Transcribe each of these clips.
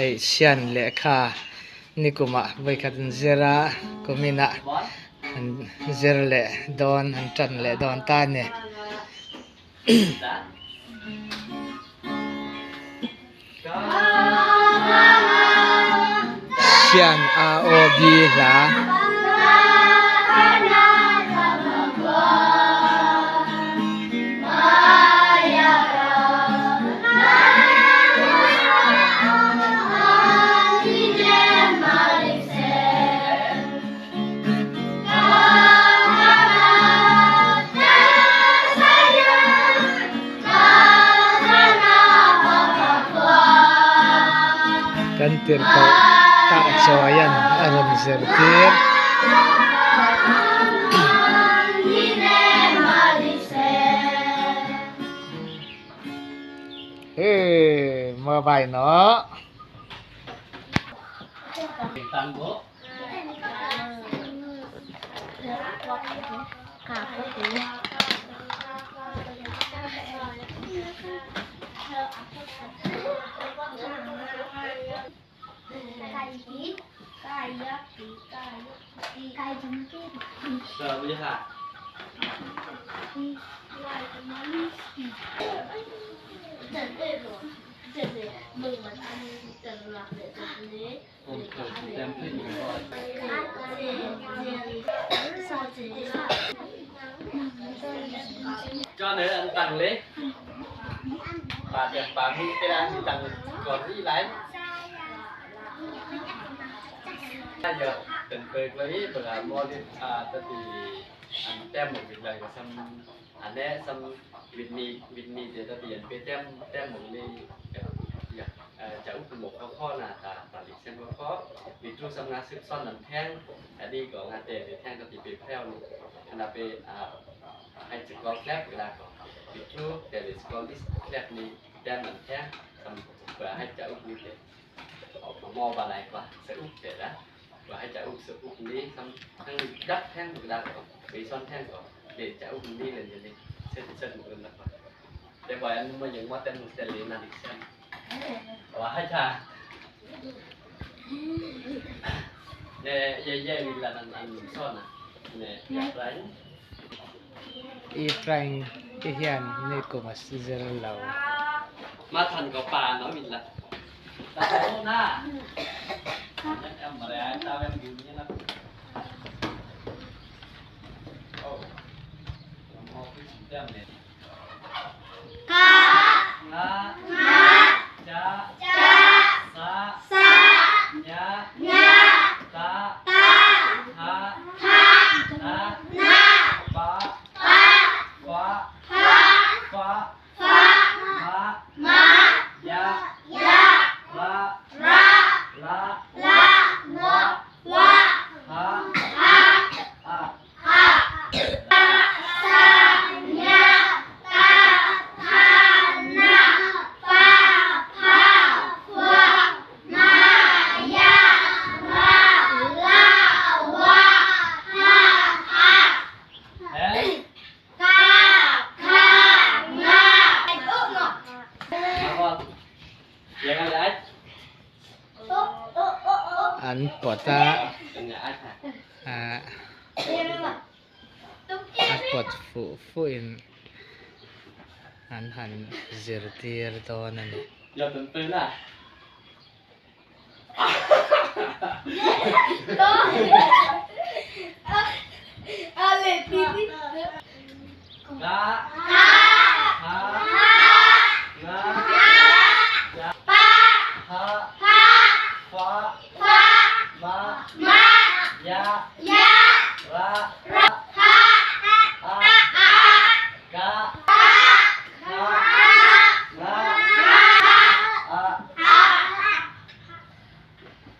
hei sian le kha nikuma vaikhat zera kumina zer le don an tan le don ta ne sian a o bi la kantir ko ta choyan aron zertir mau bay nó Rồi bây giờ hả? Cho nên anh tặng lấy bà đẹp bà huy cái đang thì tặng còn gì lấy giờ tình cười lấy bởi mua đi tất thì anh tem một việc này của xăm anh ấy xăm Việt mì thì tất thì anh phải tem một ly cháu cùng một câu kho là ta lịch xem câu kho vì tru xăm ngã xếp son làm thang đi có ngã tề để thang tất thì bị theo này anh là về hay chỉ có clap người ta có vì tru để có list clap này tem làm thang xăm và hay cháu như thế mò vào lại và sẽ úp để đó và hay trả úp sự úp đi xong thằng đắp thang người ta có bị son thang có để trả úp đi là như thế sẽ một lần là để vậy anh mới nhận qua tên một tên liền là được xem và hay trả nè dây là anh son à nè đẹp đấy i prang i hian nikuma zer lo mà thần có bà nói mình là ta có na em mà đây tao em gửi như là an pota pot fu in an han zertir to na ni giờ từng từ là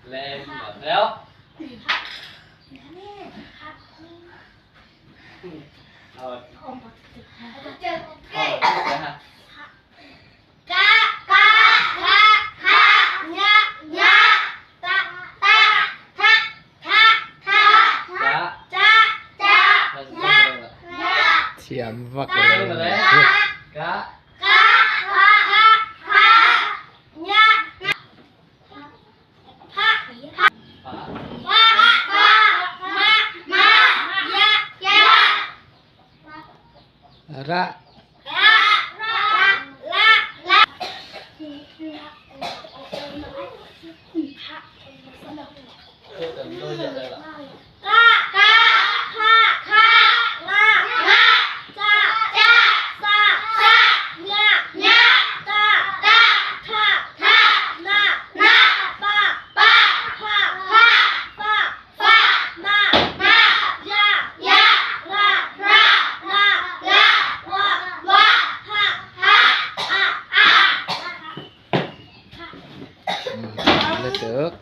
lên và theo rồi Siam vak cá ระเลือด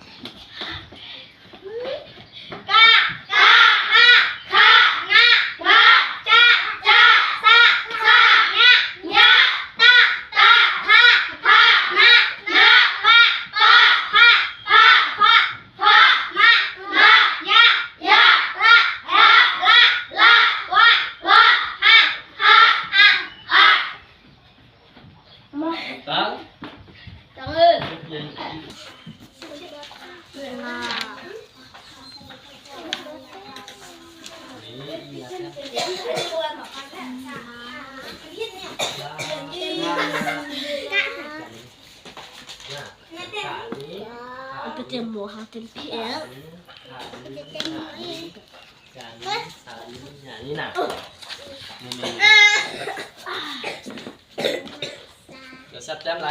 ตึกตั้ง Betul mau hotel PL. นี่น่ะเดี๋ยวซับแต้มไร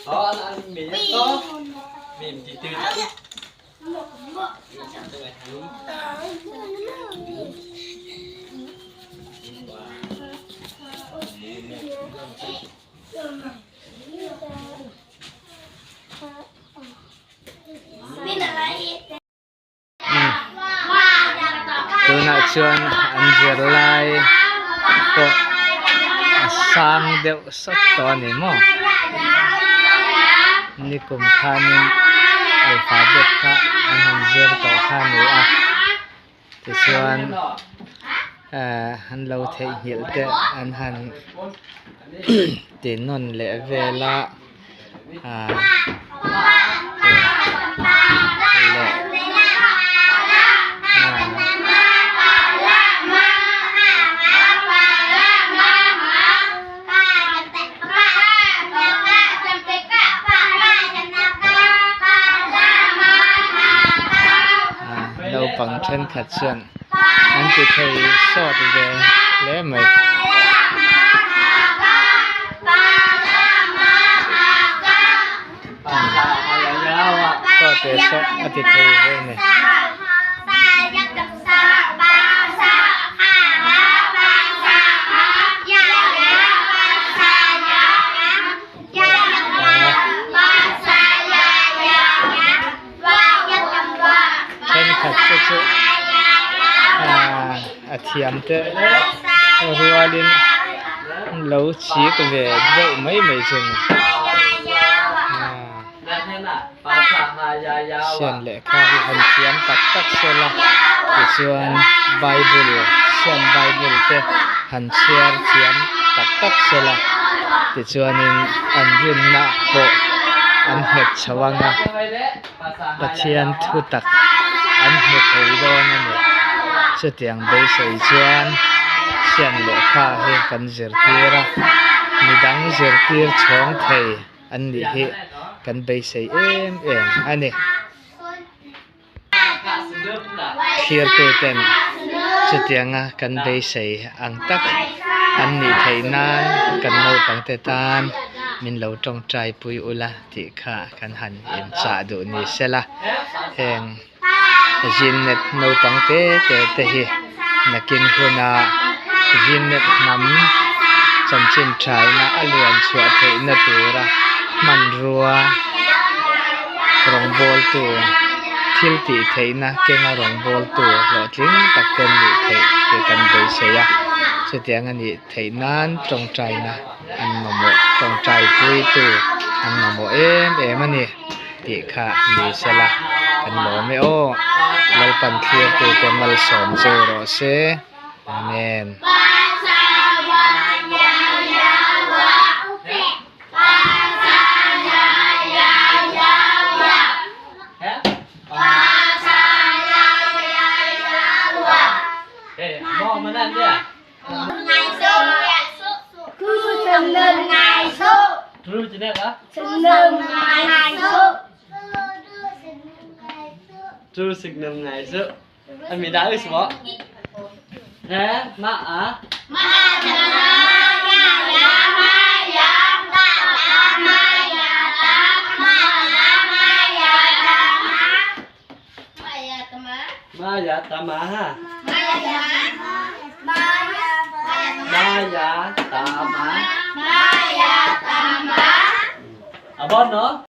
อ๋ออันมีเยอะโตมีที่ตื่นจังเลยฮัน ตัวน่ะชวนอันเจรไลก็สร้างเดียวสักตอนนี้มั้งนี่กลุ่มข้านี่อัลฟาเบตข้าอันหันเจรต่อข้านี่อ่ะที่ชวนอันเราเทียหิลเตอันหันตีนนเลเวลาเราฟังเช่นขัดเชื่อนอันที่เคยสอดเวและไหมสอดเวสอดอันที่เคยเวไหมขัดก็จะเทียมเตะรัวลินเราชี้ก็เวเดไม่จริงเช่นเล็กข้าวหันเทียมตักตักเสละที่ส่วนไบเบิลเช่นไบเบิลเตะหันเชียร์เทียมตักตักเสละที่ส่วนอันรินนักโปอันเห็ดชวังนะปะเทียนทุตักอันเห็ดไอโดนนั่นเองสุดยังเบสไอจวนเช่นเล็กข้าเฮกันเจรตีระมีดังเจรตีร์ช่องไทยอันนี้เฮกันเบสไออันนี้เขียนตัวเต็มสุดยังกันเบสไออังตักอันนี้ไทยนานกันโนปังเตตานมินเราจงใจปุยอุละที่ข้ากันหันอินซาดูนี่เสละแห่งจินเน็ตโนปังเตเตฮินักินหัวนาจินเน็ตนำจันจินใจนะอลวนสวดเทนตัวระมันรัวรองบอลตัวทิลตีเทนะเก่งรองบอลตัวหลอดลิ้นตักเต็มอยู่เทเกกันโดยเสียสุดยังอันนี้เทนั้นจงใจนะอันมาโมจงใจปุยตัวอันมาโมมันนี่ติข้ามีเสละกันหลอไม่โอ้เราปั่นเคลียร์ตัวเต็มมาสอนเจอรอเซอาเมนมองมานั่นเนี่ย Seneng ngày số. Ru je nek ah. Seneng ngày số. Ru signal ngai su. An mi da is bo. Nè, ma à. Ma ya ya ya ma ya ta ta ma ya ta ma ya ma ya ta ma. Ma ya ta ma. Ma ya ta ma ha. Ma ya ma ya Ma ya ta ma. ma ya ta ma. À bon nó.